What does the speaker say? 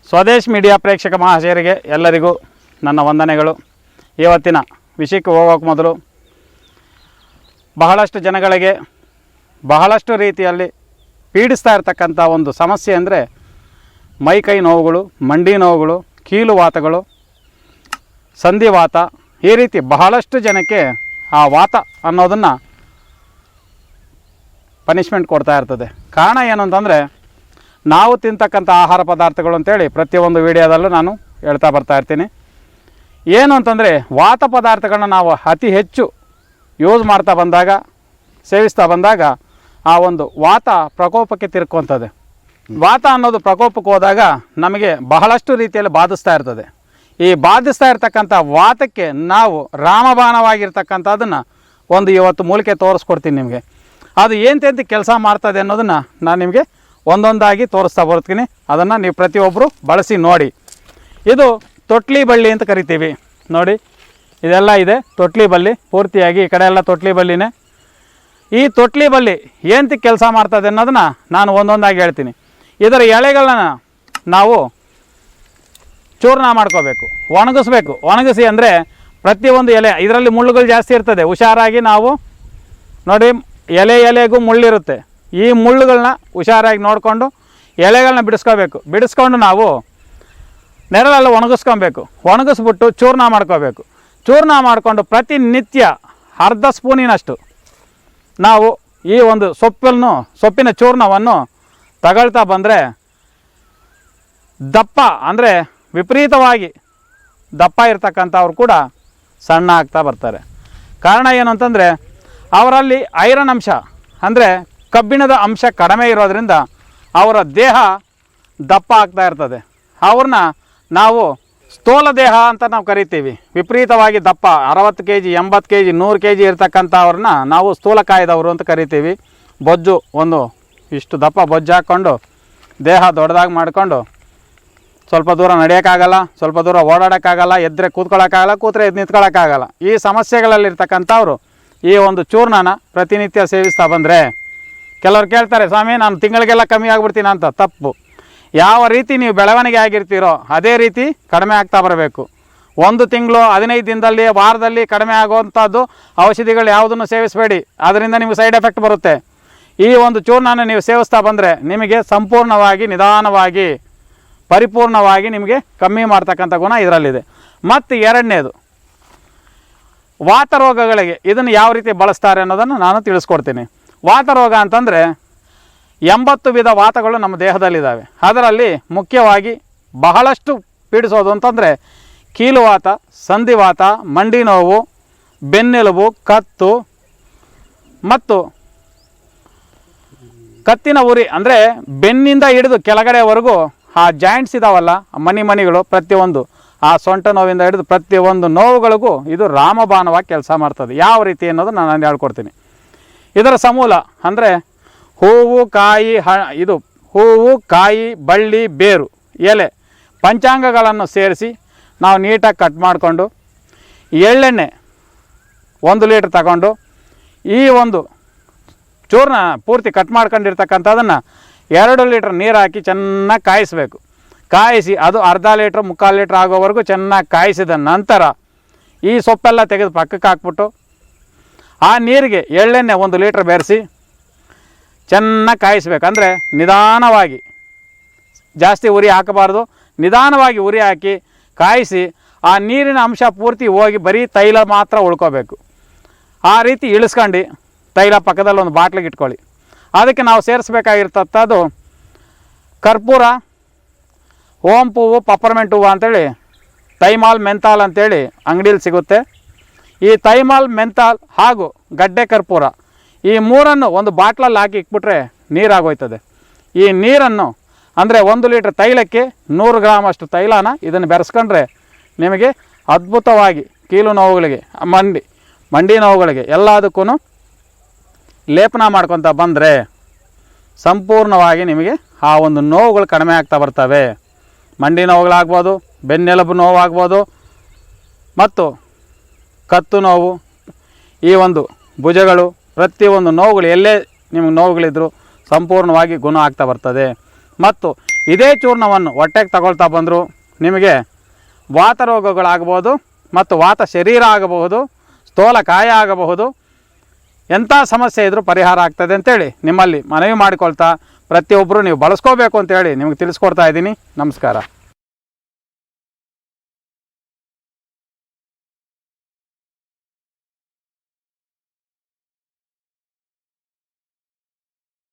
Swadesh media ಪ್ರೇಕ್ಷಕ ಮಹಾಶಯರಿಗೆ ಎಲ್ಲರಿಗೂ ನನ್ನ ವಂದನೆಗಳು. ಇವತ್ತಿನ ವಿಷಯಕ್ಕೆ ಹೋಗೋಕೆ ಮೊದಲು ಬಹಳಷ್ಟು ಜನಗಳಿಗೆ ಬಹಳಷ್ಟು ರೀತಿಯಲ್ಲಿ ಪೀಡಿಸ್ತಾ ಇರತಕ್ಕಂಥ ಒಂದು ಸಮಸ್ಯೆ ಅಂದರೆ ಮೈಕೈ ನೋವುಗಳು, ಮಂಡಿ ನೋವುಗಳು, ಕೀಲುವಾತಗಳು, ಸಂಧಿವಾತ. ಈ ರೀತಿ ಬಹಳಷ್ಟು ಜನಕ್ಕೆ ಆ ವಾತ ಅನ್ನೋದನ್ನು ಪನಿಷ್ಮೆಂಟ್ ಕೊಡ್ತಾ ಇರ್ತದೆ. ಕಾರಣ ಏನು ಅಂತಂದರೆ ನಾವು ತಿಂತಕ್ಕಂಥ ಆಹಾರ ಪದಾರ್ಥಗಳು ಅಂತೇಳಿ ಪ್ರತಿಯೊಂದು ವಿಡಿಯೋದಲ್ಲೂ ನಾನು ಹೇಳ್ತಾ ಬರ್ತಾ ಇರ್ತೀನಿ. ಏನು ಅಂತಂದರೆ ವಾತ ಪದಾರ್ಥಗಳನ್ನ ನಾವು ಅತಿ ಹೆಚ್ಚು ಯೂಸ್ ಮಾಡ್ತಾ ಬಂದಾಗ, ಸೇವಿಸ್ತಾ ಬಂದಾಗ ಆ ಒಂದು ವಾತ ಪ್ರಕೋಪಕ್ಕೆ ತಿರ್ಕೊಂತದೆ. ವಾತ ಅನ್ನೋದು ಪ್ರಕೋಪಕ್ಕೆ ಹೋದಾಗ ನಮಗೆ ಬಹಳಷ್ಟು ರೀತಿಯಲ್ಲಿ ಬಾಧಿಸ್ತಾ ಇರ್ತದೆ. ಈ ಬಾಧಿಸ್ತಾ ಇರ್ತಕ್ಕಂಥ ವಾತಕ್ಕೆ ನಾವು ರಾಮಬಾಣವಾಗಿರ್ತಕ್ಕಂಥದ್ದನ್ನು ಒಂದು ಇವತ್ತು ಮೂಲಿಕೆ ತೋರಿಸ್ಕೊಡ್ತೀನಿ ನಿಮಗೆ. ಅದು ಎಂತೆಂತ ಕೆಲಸ ಮಾಡ್ತದೆ ಅನ್ನೋದನ್ನು ನಾನು ನಿಮಗೆ ಒಂದೊಂದಾಗಿ ತೋರಿಸ್ತಾ ಬರ್ತೀನಿ. ಅದನ್ನು ನೀವು ಪ್ರತಿಯೊಬ್ಬರು ಬಳಸಿ ನೋಡಿ. ಇದು ತೊಟ್ಲಿ ಬಳ್ಳಿ ಅಂತ ಕರಿತೀವಿ ನೋಡಿ. ಇದೆಲ್ಲ ಇದೆ ತೊಟ್ಲಿ ಬಳ್ಳಿ, ಪೂರ್ತಿಯಾಗಿ ಈ ಕಡೆ ಎಲ್ಲ ತೊಟ್ಲಿ ಬಳ್ಳಿನೇ. ಈ ತೊಟ್ಲಿ ಬಳ್ಳಿ ಏನಂತ ಕೆಲಸ ಮಾಡ್ತದೆ ಅನ್ನೋದನ್ನು ನಾನು ಒಂದೊಂದಾಗಿ ಹೇಳ್ತೀನಿ. ಇದರ ಎಳೆಗಳನ್ನ ನಾವು ಚೂರ್ಣ ಮಾಡ್ಕೋಬೇಕು, ಒಣಗಿಸ್ಬೇಕು. ಒಣಗಿಸಿ ಅಂದರೆ ಪ್ರತಿಯೊಂದು ಎಲೆ, ಇದರಲ್ಲಿ ಮುಳ್ಳುಗಳು ಜಾಸ್ತಿ ಇರ್ತದೆ. ಹುಷಾರಾಗಿ ನಾವು ನೋಡಿ, ಎಲೆಗೂ ಮುಳ್ಳಿರುತ್ತೆ. ಈ ಮುಳ್ಳುಗಳನ್ನ ಹುಷಾರಾಗಿ ನೋಡಿಕೊಂಡು ಎಲೆಗಳನ್ನ ಬಿಡಿಸ್ಕೋಬೇಕು. ಬಿಡಿಸ್ಕೊಂಡು ನಾವು ನೆರಳಲ್ಲಿ ಒಣಗಿಸ್ಕೊಬೇಕು. ಒಣಗಿಸ್ಬಿಟ್ಟು ಚೂರ್ಣ ಮಾಡ್ಕೋಬೇಕು. ಚೂರ್ಣ ಮಾಡಿಕೊಂಡು ಪ್ರತಿನಿತ್ಯ ಅರ್ಧ ಸ್ಪೂನಿನಷ್ಟು ನಾವು ಈ ಒಂದು ಸೊಪ್ಪಿನ ಚೂರ್ಣವನ್ನು ತಗೊಳ್ತಾ ಬಂದರೆ ದಪ್ಪ ಅಂದರೆ ವಿಪರೀತವಾಗಿ ದಪ್ಪ ಇರ್ತಕ್ಕಂಥವ್ರು ಕೂಡ ಸಣ್ಣ ಆಗ್ತಾ ಬರ್ತಾರೆ. ಕಾರಣ ಏನು ಅಂತಂದರೆ ಅವರಲ್ಲಿ ಐರನ್ ಅಂಶ ಅಂದರೆ ಕಬ್ಬಿಣದ ಅಂಶ ಕಡಿಮೆ ಇರೋದರಿಂದ ಅವರ ದೇಹ ದಪ್ಪ ಆಗ್ತಾ ಇರ್ತದೆ. ಅವ್ರನ್ನ ನಾವು ಸ್ಥೂಲ ದೇಹ ಅಂತ ನಾವು ಕರಿತೀವಿ. ವಿಪರೀತವಾಗಿ ದಪ್ಪ 60 kg 80 kg 100 kg ಇರ್ತಕ್ಕಂಥವ್ರನ್ನ ನಾವು ಸ್ಥೂಲಕಾಯದವರು ಅಂತ ಕರಿತೀವಿ. ಬೊಜ್ಜು ಒಂದು ಇಷ್ಟು ದಪ್ಪ ಬೊಜ್ಜು ಹಾಕ್ಕೊಂಡು ದೇಹ ದೊಡ್ಡದಾಗಿ ಮಾಡಿಕೊಂಡು ಸ್ವಲ್ಪ ದೂರ ನಡೆಯೋಕ್ಕಾಗಲ್ಲ, ಸ್ವಲ್ಪ ದೂರ ಓಡಾಡೋಕ್ಕಾಗಲ್ಲ, ಎದ್ದರೆ ಕೂತ್ಕೊಳ್ಳೋಕ್ಕಾಗಲ್ಲ, ಕೂತ್ರೆ ಎದ್ದು ನಿಂತ್ಕೊಳ್ಳೋಕ್ಕಾಗಲ್ಲ. ಈ ಸಮಸ್ಯೆಗಳಲ್ಲಿರ್ತಕ್ಕಂಥವ್ರು ಈ ಒಂದು ಚೂರ್ಣನ ಪ್ರತಿನಿತ್ಯ ಸೇವಿಸ್ತಾ ಬಂದರೆ, ಕೆಲವ್ರು ಕೇಳ್ತಾರೆ, ಸ್ವಾಮಿ ನಾನು ತಿಂಗಳಿಗೆಲ್ಲ ಕಮ್ಮಿ ಆಗಿಬಿಡ್ತೀನಿ ಅಂತ. ತಪ್ಪು. ಯಾವ ರೀತಿ ನೀವು ಬೆಳವಣಿಗೆ ಆಗಿರ್ತೀರೋ ಅದೇ ರೀತಿ ಕಡಿಮೆ ಆಗ್ತಾ ಬರಬೇಕು. 1 ತಿಂಗಳು 15 ದಿನದಲ್ಲಿ, ವಾರದಲ್ಲಿ ಕಡಿಮೆ ಆಗುವಂಥದ್ದು ಔಷಧಿಗಳು ಯಾವುದನ್ನು ಸೇವಿಸಬೇಡಿ. ಅದರಿಂದ ನಿಮಗೆ ಸೈಡ್ ಎಫೆಕ್ಟ್ ಬರುತ್ತೆ. ಈ ಒಂದು ಚೂರ್ಣನ ನೀವು ಸೇವಿಸ್ತಾ ಬಂದರೆ ನಿಮಗೆ ಸಂಪೂರ್ಣವಾಗಿ, ನಿಧಾನವಾಗಿ, ಪರಿಪೂರ್ಣವಾಗಿ ನಿಮಗೆ ಕಮ್ಮಿ ಮಾಡ್ತಕ್ಕಂಥ ಗುಣ ಇದರಲ್ಲಿದೆ. ಮತ್ತು ಎರಡನೇದು, ವಾತ ರೋಗಗಳಿಗೆ ಇದನ್ನು ಯಾವ ರೀತಿ ಬಳಸ್ತಾರೆ ಅನ್ನೋದನ್ನು ನಾನು ತಿಳಿಸ್ಕೊಡ್ತೀನಿ. ವಾತ ರೋಗ ಅಂತಂದರೆ 80 ವಿಧ ವಾತಗಳು ನಮ್ಮ ದೇಹದಲ್ಲಿದ್ದಾವೆ. ಅದರಲ್ಲಿ ಮುಖ್ಯವಾಗಿ ಬಹಳಷ್ಟು ಪೀಡಿಸೋದು ಅಂತಂದರೆ ಕೀಲುವಾತ, ಸಂಧಿವಾತ, ಮಂಡಿ ನೋವು, ಬೆನ್ನೆಲುಬು, ಕತ್ತು ಮತ್ತು ಕತ್ತಿನ ಉರಿ. ಅಂದರೆ ಬೆನ್ನಿಂದ ಹಿಡಿದು ಕೆಳಗಡೆವರೆಗೂ ಆ ಜಾಯಿಂಟ್ಸ್ ಇದಾವಲ್ಲ, ಮಣಿಗಳು, ಪ್ರತಿಯೊಂದು ಆ ಸೊಂಟ ನೋವಿಂದ ಹಿಡಿದು ಪ್ರತಿಯೊಂದು ನೋವುಗಳಿಗೂ ಇದು ರಾಮಬಾಣವಾಗಿ ಕೆಲಸ ಮಾಡ್ತದೆ. ಯಾವ ರೀತಿ ಅನ್ನೋದು ನಾನು ಹೇಳ್ಕೊಡ್ತೀನಿ. ಇದರ ಸಮೂಲ ಅಂದರೆ ಹೂವು, ಕಾಯಿ, ಬಳ್ಳಿ, ಬೇರು, ಎಲೆ, ಪಂಚಾಂಗಗಳನ್ನು ಸೇರಿಸಿ ನಾವು ನೀಟಾಗಿ ಕಟ್ ಮಾಡಿಕೊಂಡು ಎಳ್ಳೆಣ್ಣೆ 1 ಲೀಟ್ರ್ ತಗೊಂಡು ಈ ಒಂದು ಚೂರ್ಣ ಪೂರ್ತಿ ಕಟ್ ಮಾಡ್ಕೊಂಡಿರ್ತಕ್ಕಂಥದ್ದನ್ನು 2 ಲೀಟ್ರ್ ನೀರು ಹಾಕಿ ಚೆನ್ನಾಗಿ ಕಾಯಿಸಬೇಕು. ಕಾಯಿಸಿ ಅದು ಅರ್ಧ ಲೀಟ್ರ್ 3/4 ಲೀಟ್ರ್ ಆಗೋವರೆಗೂ ಚೆನ್ನಾಗಿ ಕಾಯಿಸಿದ ನಂತರ ಈ ಸೊಪ್ಪೆಲ್ಲ ತೆಗೆದು ಪಕ್ಕಕ್ಕೆ ಹಾಕ್ಬಿಟ್ಟು ಆ ನೀರಿಗೆ ಎಳ್ಳೆಣ್ಣೆ 1 ಲೀಟ್ರ್ ಬೆರೆಸಿ ಚೆನ್ನಾಗಿ ಕಾಯಿಸ್ಬೇಕು. ಅಂದರೆ ನಿಧಾನವಾಗಿ, ಜಾಸ್ತಿ ಉರಿ ಹಾಕಬಾರ್ದು, ನಿಧಾನವಾಗಿ ಉರಿ ಹಾಕಿ ಕಾಯಿಸಿ ಆ ನೀರಿನ ಅಂಶ ಪೂರ್ತಿ ಹೋಗಿ ಬರೀ ತೈಲ ಮಾತ್ರ ಉಳ್ಕೋಬೇಕು. ಆ ರೀತಿ ಇಳಿಸ್ಕೊಂಡು ತೈಲ ಪಕ್ಕದಲ್ಲಿ ಒಂದು ಬಾಟ್ಲಿಗೆ ಇಟ್ಕೊಳ್ಳಿ. ಅದಕ್ಕೆ ನಾವು ಸೇರಿಸ್ಬೇಕಾಗಿರ್ತದ್ದು ಕರ್ಪೂರ, ಓಂಪೂವು, ಪಪ್ಪರ್ಮೆಂಟ್ ಹೂವು ಅಂತೇಳಿ, ಥೈಮಾಲ್, ಮೆಂತಾಲ್ ಅಂತೇಳಿ ಅಂಗಡೀಲಿ ಸಿಗುತ್ತೆ. ಈ ಥೈಮಾಲ್, ಮೆಂತಾಲ್ ಹಾಗೂ ಗಡ್ಡೆ ಕರ್ಪೂರ ಈ 3 ಒಂದು ಬಾಟ್ಲಲ್ಲಿ ಹಾಕಿ ಇಟ್ಬಿಟ್ರೆ ನೀರಾಗೋಯ್ತದೆ. ಈ ನೀರನ್ನು ಅಂದರೆ 1 ಲೀಟ್ರ್ ತೈಲಕ್ಕೆ 100 ಗ್ರಾಮ್ ಅಷ್ಟು ತೈಲನ ಇದನ್ನು ಬೆರೆಸ್ಕೊಂಡ್ರೆ ನಿಮಗೆ ಅದ್ಭುತವಾಗಿ ಕೀಲು ನೋವುಗಳಿಗೆ, ಮಂಡಿ ನೋವುಗಳಿಗೆ ಎಲ್ಲದಕ್ಕೂ ಲೇಪನ ಮಾಡ್ಕೊತ ಬಂದರೆ ಸಂಪೂರ್ಣವಾಗಿ ನಿಮಗೆ ಆ ಒಂದು ನೋವುಗಳು ಕಡಿಮೆ ಆಗ್ತಾ ಬರ್ತವೆ. ಮಂಡಿ ನೋವುಗಳಾಗ್ಬೋದು, ಬೆನ್ನೆಲುಬು ನೋವಾಗ್ಬೋದು, ಮತ್ತು ಕತ್ತು ನೋವು, ಈ ಒಂದು ಭುಜಗಳು, ಪ್ರತಿಯೊಂದು ನೋವುಗಳು ಎಲ್ಲೇ ನಿಮಗೆ ನೋವುಗಳಿದ್ದರೂ ಸಂಪೂರ್ಣವಾಗಿ ಗುಣ ಆಗ್ತಾ ಬರ್ತದೆ. ಮತ್ತು ಇದೇ ಚೂರ್ಣವನ್ನು ಹೊಟ್ಟೆಗೆ ತಗೊಳ್ತಾ ಬಂದರೂ ನಿಮಗೆ ವಾತ ರೋಗಗಳಾಗಬಹುದು ಮತ್ತು ವಾತ ಶರೀರ ಆಗಬಹುದು, ಸ್ಥೂಲಕಾಯ ಆಗಬಹುದು, ಎಂಥ ಸಮಸ್ಯೆ ಇದ್ದರೂ ಪರಿಹಾರ ಆಗ್ತದೆ ಅಂತೇಳಿ ನಿಮ್ಮಲ್ಲಿ ಮನವಿ ಮಾಡಿಕೊಳ್ತಾ ಪ್ರತಿಯೊಬ್ಬರು ನೀವು ಬಳಸ್ಕೋಬೇಕು ಅಂತೇಳಿ ನಿಮಗೆ ತಿಳಿಸ್ಕೊಡ್ತಾ ಇದ್ದೀನಿ. ನಮಸ್ಕಾರ.